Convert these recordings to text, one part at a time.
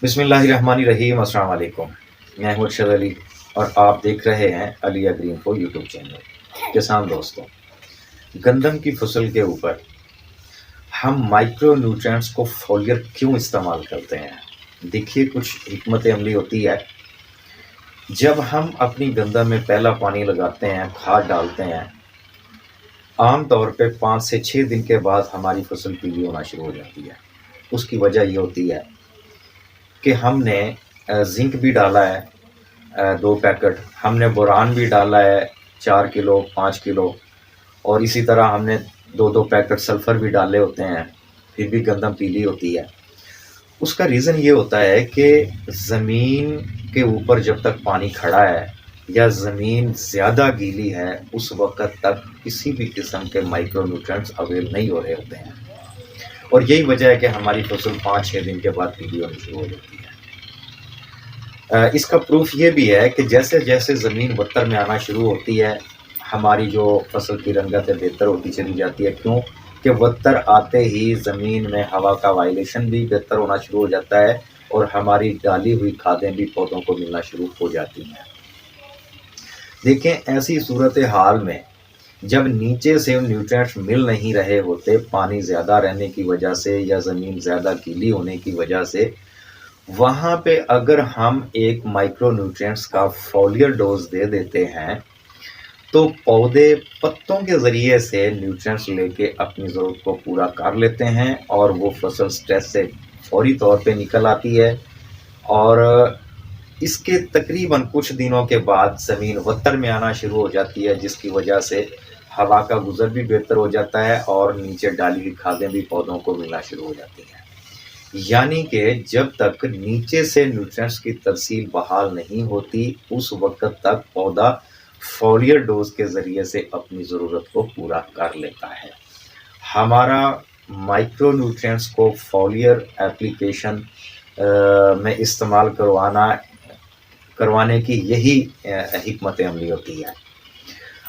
بسم اللہ الرحمن الرحیم۔ السلام علیکم، میں ہوں ارشد علی اور آپ دیکھ رہے ہیں علی گرین فو یوٹیوب چینل۔ کسان دوستوں، گندم کی فصل کے اوپر ہم مائکرو نیوٹرینٹس کو فولیئر کیوں استعمال کرتے ہیں؟ دیکھیے، کچھ حکمت عملی ہوتی ہے۔ جب ہم اپنی گندم میں پہلا پانی لگاتے ہیں، کھاد ڈالتے ہیں، عام طور پہ 5 سے 6 دن کے بعد ہماری فصل پیلی ہونا شروع ہو جاتی ہے۔ اس کی وجہ یہ ہوتی ہے کہ ہم نے زنک بھی ڈالا ہے 2 پیکٹ، ہم نے بوران بھی ڈالا ہے 4 کلو 5 کلو، اور اسی طرح ہم نے 2 پیکٹ سلفر بھی ڈالے ہوتے ہیں، پھر بھی گندم پیلی ہوتی ہے۔ اس کا ریزن یہ ہوتا ہے کہ زمین کے اوپر جب تک پانی کھڑا ہے یا زمین زیادہ گیلی ہے، اس وقت تک کسی بھی قسم کے مائکرو نیوٹرینٹس اویل نہیں ہو رہے ہوتے ہیں، اور یہی وجہ ہے کہ ہماری فصل 5-6 دن کے بعد پیلی ہونی شروع ہو جاتی ہے۔ اس کا پروف یہ بھی ہے کہ جیسے جیسے زمین وتر میں آنا شروع ہوتی ہے، ہماری جو فصل کی رنگت ہے بہتر ہوتی چلی جاتی ہے۔ کیوں کہ وتر آتے ہی زمین میں ہوا کا وائلیشن بھی بہتر ہونا شروع ہو جاتا ہے، اور ہماری ڈالی ہوئی کھادیں بھی پودوں کو ملنا شروع ہو جاتی ہیں۔ دیکھیں، ایسی صورتحال میں جب نیچے سے نیوٹرینٹس مل نہیں رہے ہوتے، پانی زیادہ رہنے کی وجہ سے یا زمین زیادہ گیلی ہونے کی وجہ سے، وہاں پہ اگر ہم ایک مائکرو نیوٹرینٹس کا فولیئر ڈوز دے دیتے ہیں تو پودے پتوں کے ذریعے سے نیوٹرینٹس لے کے اپنی ضرورت کو پورا کر لیتے ہیں، اور وہ فصل سٹریس سے فوری طور پہ نکل آتی ہے، اور اس کے تقریباً کچھ دنوں کے بعد زمین وتر میں آنا شروع ہو جاتی ہے، جس کی وجہ سے ہوا کا گزر بھی بہتر ہو جاتا ہے، اور نیچے ڈالی ہوئی کھادیں بھی پودوں کو ملنا شروع ہو جاتی ہیں۔ یعنی کہ جب تک نیچے سے نیوٹرینٹس کی ترسیل بحال نہیں ہوتی، اس وقت تک پودا فولیئر ڈوز کے ذریعے سے اپنی ضرورت کو پورا کر لیتا ہے۔ ہمارا مائکرو نیوٹرینٹس کو فولیئر ایپلیکیشن میں استعمال کروانے کی یہی حکمت عملی ہوتی ہے۔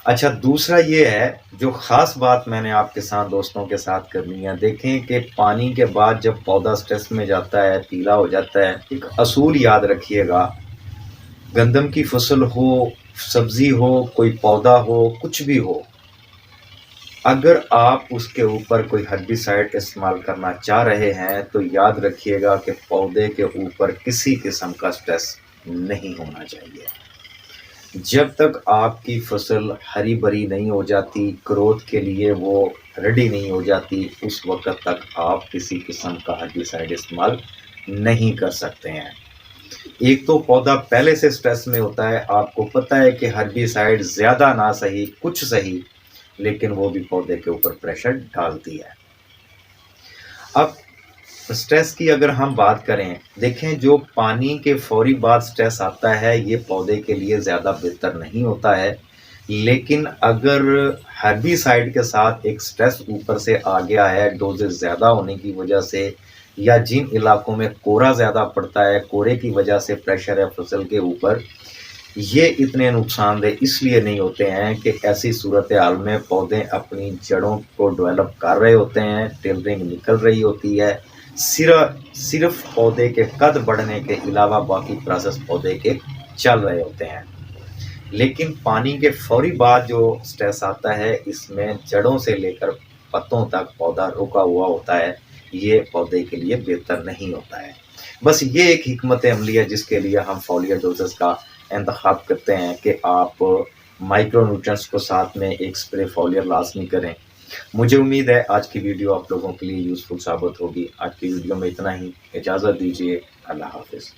اچھا، دوسرا یہ ہے جو خاص بات میں نے آپ کسان دوستوں کے ساتھ کرنی ہے۔ دیکھیں کہ پانی کے بعد جب پودا سٹریس میں جاتا ہے، پیلا ہو جاتا ہے، ایک اصول یاد رکھیے گا، گندم کی فصل ہو، سبزی ہو، کوئی پودا ہو، کچھ بھی ہو، اگر آپ اس کے اوپر کوئی ہربیسائڈ استعمال کرنا چاہ رہے ہیں تو یاد رکھیے گا کہ پودے کے اوپر کسی قسم کا سٹریس نہیں ہونا چاہیے۔ جب تک آپ کی فصل ہری بھری نہیں ہو جاتی، گروتھ کے لیے وہ ریڈی نہیں ہو جاتی، اس وقت تک آپ کسی قسم کا ہربیسائڈ استعمال نہیں کر سکتے ہیں۔ ایک تو پودا پہلے سے سٹریس میں ہوتا ہے، آپ کو پتہ ہے کہ ہربیسائڈ زیادہ نہ صحیح، کچھ صحیح، لیکن وہ بھی پودے کے اوپر پریشر ڈالتی ہے۔ اب سٹریس کی اگر ہم بات کریں، دیکھیں جو پانی کے فوری بعد سٹریس آتا ہے یہ پودے کے لیے زیادہ بہتر نہیں ہوتا ہے، لیکن اگر ہربیسائڈ کے ساتھ ایک سٹریس اوپر سے آ گیا ہے ڈوزز زیادہ ہونے کی وجہ سے، یا جن علاقوں میں کورا زیادہ پڑتا ہے، کورے کی وجہ سے پریشر ہے فصل کے اوپر، یہ اتنے نقصان دہ اس لیے نہیں ہوتے ہیں کہ ایسی صورتحال میں پودے اپنی جڑوں کو ڈیولپ کر رہے ہوتے ہیں، ٹیلرنگ نکل رہی ہوتی ہے، صرف پودے کے قد بڑھنے کے علاوہ باقی پروسیس پودے کے چل رہے ہوتے ہیں۔ لیکن پانی کے فوری بعد جو سٹریس آتا ہے، اس میں جڑوں سے لے کر پتوں تک پودا رکا ہوا ہوتا ہے، یہ پودے کے لیے بہتر نہیں ہوتا ہے۔ بس یہ ایک حکمت عملی ہے جس کے لیے ہم فولیئر ڈوزز کا انتخاب کرتے ہیں کہ آپ مائکرو نیوٹرینٹس کو ساتھ میں ایک سپرے فولیئر لازمی کریں۔ مجھے امید ہے آج کی ویڈیو آپ لوگوں کے لیے یوزفل ثابت ہوگی۔ آج کی ویڈیو میں اتنا ہی، اجازت دیجیے، اللہ حافظ۔